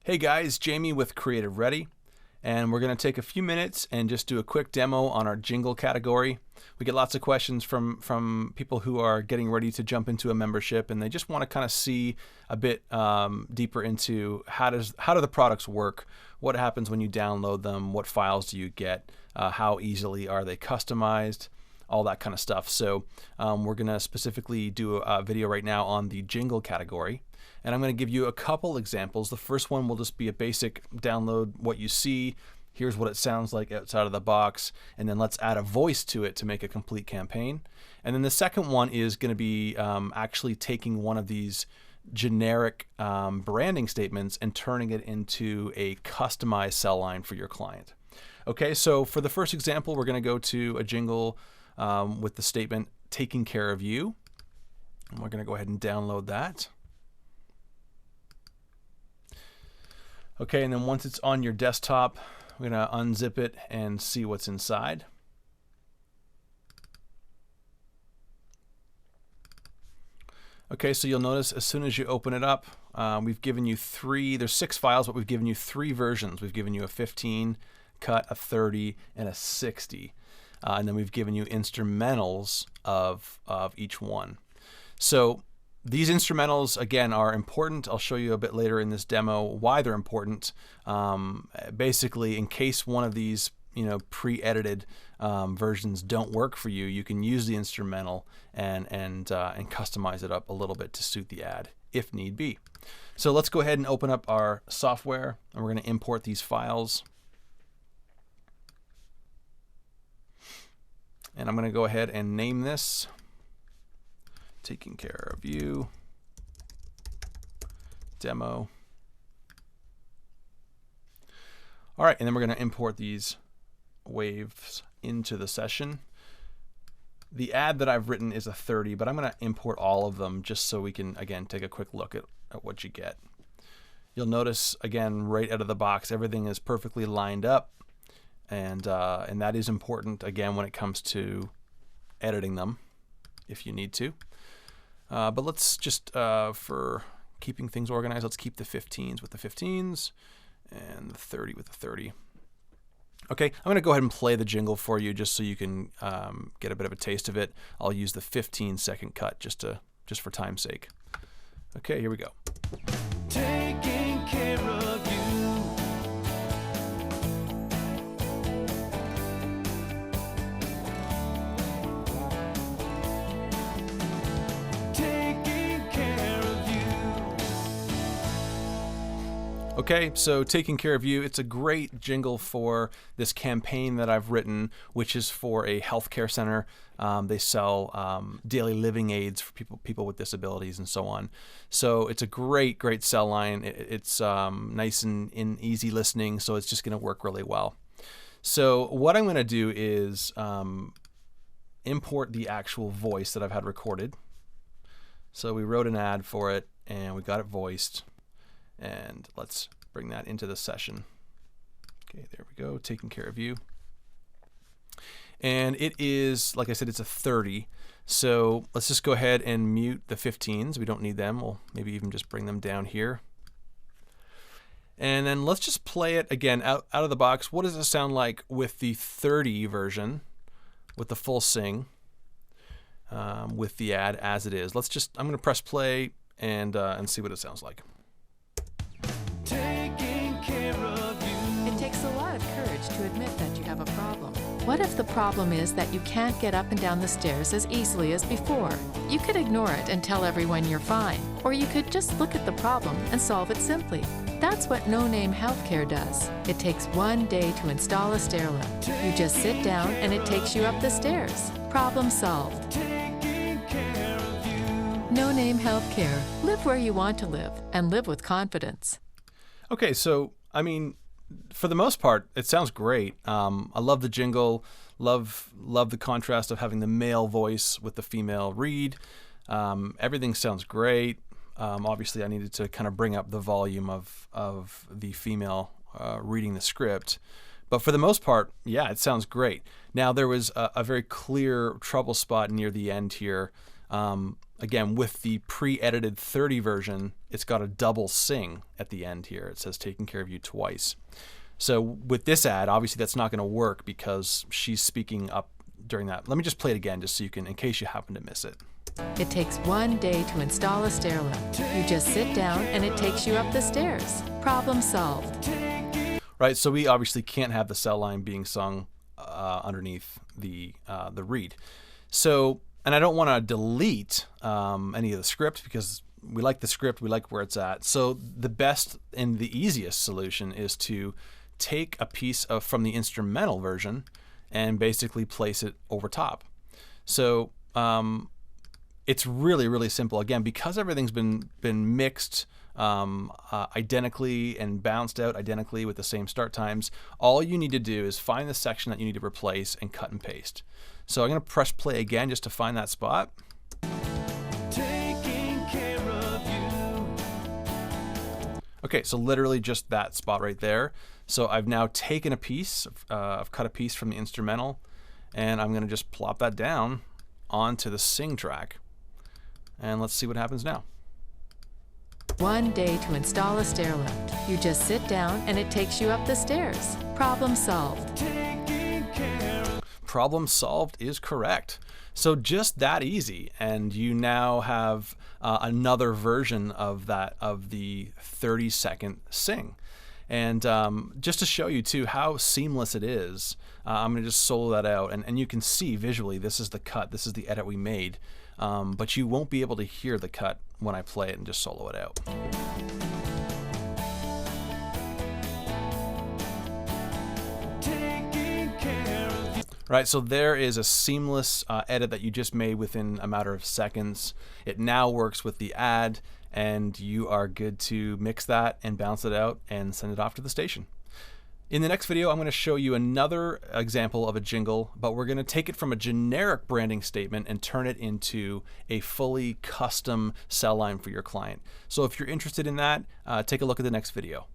Hey guys, Jamie with CreativeReady, and we're going to take a few minutes and just do a quick demo on our jingle category. We get lots of questions from people who are getting ready to jump into a membership, and they just want to kind of see a bit deeper into how do the products work, what happens when you download them, what files do you get, how easily are they customized, all that kind of stuff. So we're going to specifically do a video right now on the jingle category. And I'm going to give you a couple examples. The first one will just be a basic download what you see. Here's what it sounds like outside of the box. And then let's add a voice to it to make a complete campaign. And then the second one is going to be actually taking one of these generic branding statements and turning it into a customized cell line for your client. Okay, so for the first example, we're going to go to a jingle with the statement, taking care of you. And we're going to go ahead and download that. Okay, and then once it's on your desktop, we're going to unzip it and see what's inside. Okay, so you'll notice as soon as you open it up, we've given you there's 6 files, but we've given you 3 versions. We've given you a 15 cut, a 30, and a 60. And then we've given you instrumentals of each one. So these instrumentals, again, are important. I'll show you a bit later in this demo why they're important. Basically, in case one of these pre-edited versions don't work for you, you can use the instrumental and customize it up a little bit to suit the ad if need be. So let's go ahead and open up our software, and we're going to import these files. And I'm going to go ahead and name this Taking Care of You Demo. All right, and then we're going to import these waves into the session. The ad that I've written is a 30, but I'm going to import all of them just so we can, again, take a quick look at what you get. You'll notice, again, right out of the box, everything is perfectly lined up. And that is important, again, when it comes to editing them, if you need to. But let's just, for keeping things organized, let's keep the 15s with the 15s and the 30 with the 30. Okay, I'm going to go ahead and play the jingle for you just so you can get a bit of a taste of it. I'll use the 15-second cut just for time's sake. Okay, here we go. Taking care of you. Okay, so Taking Care of You, it's a great jingle for this campaign that I've written, which is for a healthcare center. They sell daily living aids for people with disabilities and so on. So it's a great cell line. It's nice and easy listening, so it's just going to work really well. So what I'm going to do is import the actual voice that I've had recorded. So we wrote an ad for it, and we got it voiced. And let's bring that into the session. Okay, there we go, Taking Care of You. And it is, like I said, it's a 30. So let's just go ahead and mute the 15s. We don't need them. We'll maybe even just bring them down here. And then let's just play it again out of the box. What does it sound like with the 30 version, with the full sing, with the ad as it is? I'm going to press play and see what it sounds like. It takes a lot of courage to admit that you have a problem. What if the problem is that you can't get up and down the stairs as easily as before? You could ignore it and tell everyone you're fine, or you could just look at the problem and solve it simply. That's what No Name Healthcare does. It takes 1 day to install a stair lift. You just sit down and it takes you up the stairs. Problem solved. No Name Healthcare. Live where you want to live and live with confidence. Okay, so I mean, for the most part, it sounds great. I love the jingle, love the contrast of having the male voice with the female read. Everything sounds great. Obviously, I needed to kind of bring up the volume of the female reading the script. But for the most part, yeah, it sounds great. Now, there was a very clear trouble spot near the end here. again, with the pre-edited 30 version, it's got a double sing at the end here. It says taking care of you twice. So with this ad, obviously that's not going to work because she's speaking up during that. Let me just play it again just so you can, in case you happen to miss it. It takes 1 day to install a stair lift. You just sit down and it takes you up the stairs. Problem solved. Right, so we obviously can't have the cell line being sung underneath the read. So, and I don't want to delete any of the script because we like the script, we like where it's at. So the best and the easiest solution is to take a piece of from the instrumental version and basically place it over top. So it's really, really simple. Again, because everything's been mixed identically and bounced out identically with the same start times, all you need to do is find the section that you need to replace and cut and paste. So I'm going to press play again just to find that spot. Taking care of you. Okay, so literally just that spot right there. So I've now taken a piece, I've cut a piece from the instrumental, and I'm going to just plop that down onto the sing track. And let's see what happens now. 1 day to install a stair lift. You just sit down and it takes you up the stairs. Problem solved. Taking care of Problem solved is correct. So just that easy, and you now have another version of the 30-second sing. And just to show you too how seamless it is, I'm going to just solo that out, and you can see visually this is the cut, this is the edit we made, but you won't be able to hear the cut when I play it and just solo it out. taking care of you. Right, so there is a seamless edit that you just made within a matter of seconds. It now works with the ad, and you are good to mix that and bounce it out and send it off to the station. In the next video, I'm going to show you another example of a jingle, but we're going to take it from a generic branding statement and turn it into a fully custom cell line for your client. So if you're interested in that, take a look at the next video.